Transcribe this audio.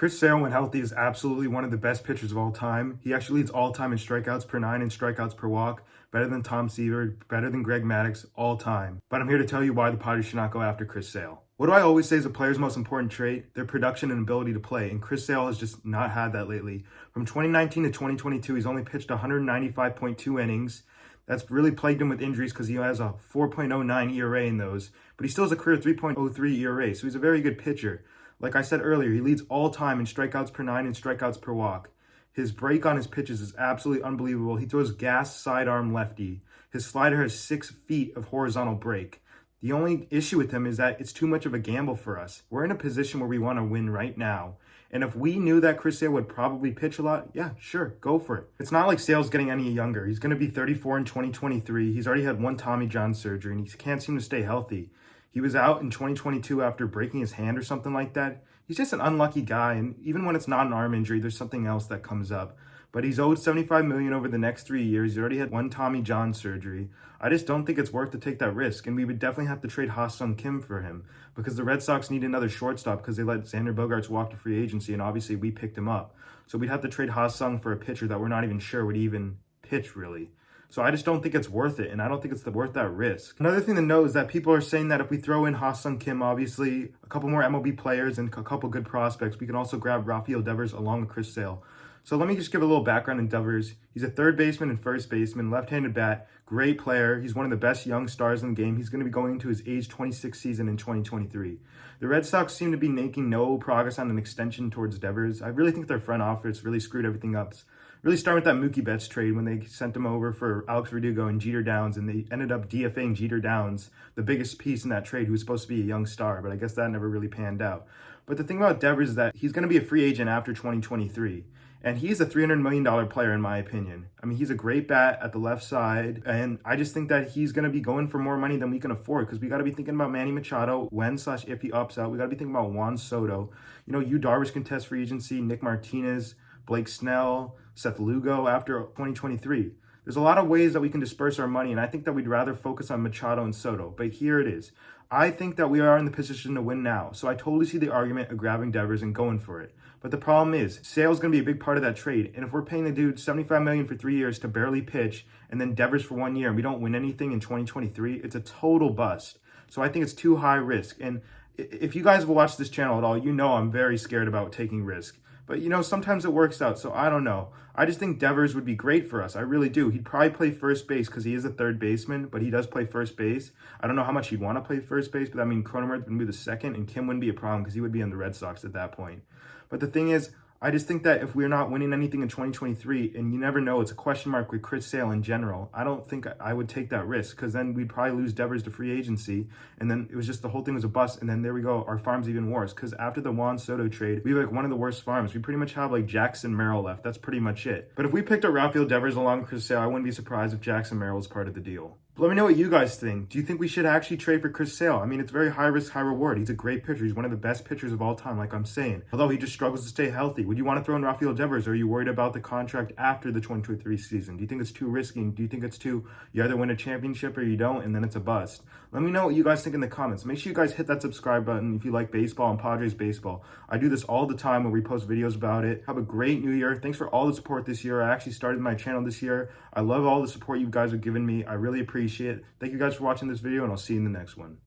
Chris Sale, when healthy, is absolutely one of the best pitchers of all time. He actually leads all time in strikeouts per nine and strikeouts per walk, better than Tom Seaver, better than Greg Maddux, all time. But I'm here to tell you why the Padres should not go after Chris Sale. What do I always say is a player's most important trait? Their production and ability to play, and Chris Sale has just not had that lately. From 2019 to 2022, he's only pitched 195.2 innings. That's really plagued him with injuries because he has a 4.09 ERA in those, but he still has a career 3.03 ERA, so he's a very good pitcher. Like I said earlier, he leads all time in strikeouts per nine and strikeouts per walk. His break on his pitches is absolutely unbelievable. He throws gas sidearm lefty. His slider has 6 feet of horizontal break. The only issue with him is that it's too much of a gamble for us. We're in a position where we want to win right now. And if we knew that Chris Sale would probably pitch a lot, yeah, sure, go for it. It's not like Sale's getting any younger. He's going to be 34 in 2023. He's already had one Tommy John surgery, and he can't seem to stay healthy. He was out in 2022 after breaking his hand or something like that. He's just an unlucky guy, and even when it's not an arm injury, there's something else that comes up. But he's owed $75 million over the next 3 years. He already had one Tommy John surgery. I just don't think it's worth to take that risk, and we would definitely have to trade Ha-Sung Kim for him because the Red Sox need another shortstop because they let Xander Bogaerts walk to free agency, and obviously we picked him up. So we'd have to trade Ha-Sung for a pitcher that we're not even sure would even pitch, really. So I just don't think it's worth it, and I don't think it's worth that risk. Another thing to note is that people are saying that if we throw in Ha-Sung Kim, obviously, a couple more MLB players and a couple good prospects, we can also grab Rafael Devers along with Chris Sale. So let me just give a little background in Devers. He's a third baseman and first baseman, left-handed bat, great player. He's one of the best young stars in the game. He's going to be going into his age 26 season in 2023. The Red Sox seem to be making no progress on an extension towards Devers. I really think their front office really screwed everything up. Really starting with that Mookie Betts trade when they sent him over for Alex Verdugo and Jeter Downs, and they ended up DFAing Jeter Downs, the biggest piece in that trade, who was supposed to be a young star, but I guess that never really panned out. But the thing about Devers is that he's going to be a free agent after 2023, and he's a $300 million player in my opinion. I mean, he's a great bat at the left side, and I just think that he's going to be going for more money than we can afford because we got to be thinking about Manny Machado when/if he opts out. We got to be thinking about Juan Soto. You know, Yu Darvish can test free agency, Nick Martinez, Blake Snell, Seth Lugo after 2023. There's a lot of ways that we can disperse our money, and I think that we'd rather focus on Machado and Soto. But here it is. I think that we are in the position to win now, so I totally see the argument of grabbing Devers and going for it. But the problem is, Sale's going to be a big part of that trade, and if we're paying the dude $75 million for 3 years to barely pitch, and then Devers for 1 year, and we don't win anything in 2023, it's a total bust. So I think it's too high risk, and if you guys have watched this channel at all, you know I'm very scared about taking risk. But, you know, sometimes it works out, so I don't know. I just think Devers would be great for us. I really do. He'd probably play first base because he is a third baseman, but he does play first base. I don't know how much he'd want to play first base, but I mean, Cronenworth would be the second, and Kim wouldn't be a problem because he would be in the Red Sox at that point. But the thing is, I just think that if we're not winning anything in 2023, and you never know, it's a question mark with Chris Sale in general, I don't think I would take that risk because then we'd probably lose Devers to free agency, and then it was just the whole thing was a bust, and then there we go, our farm's even worse because after the Juan Soto trade, we have like one of the worst farms. We pretty much have like Jackson Merrill left. That's pretty much it. But if we picked up Rafael Devers along with Chris Sale, I wouldn't be surprised if Jackson Merrill was part of the deal. But let me know what you guys think. Do you think we should actually trade for Chris Sale? I mean, it's very high risk, high reward. He's a great pitcher. He's one of the best pitchers of all time, like I'm saying. Although he just struggles to stay healthy. Would you want to throw in Rafael Devers, or are you worried about the contract after the 2023 season? Do you think it's too risky? Do you think it's too, you either win a championship or you don't, and then it's a bust? Let me know what you guys think in the comments. Make sure you guys hit that subscribe button if you like baseball and Padres baseball. I do this all the time when we post videos about it. Have a great new year. Thanks for all the support this year. I actually started my channel this year. I love all the support you guys have given me. I really appreciate it. Thank you guys for watching this video, and I'll see you in the next one.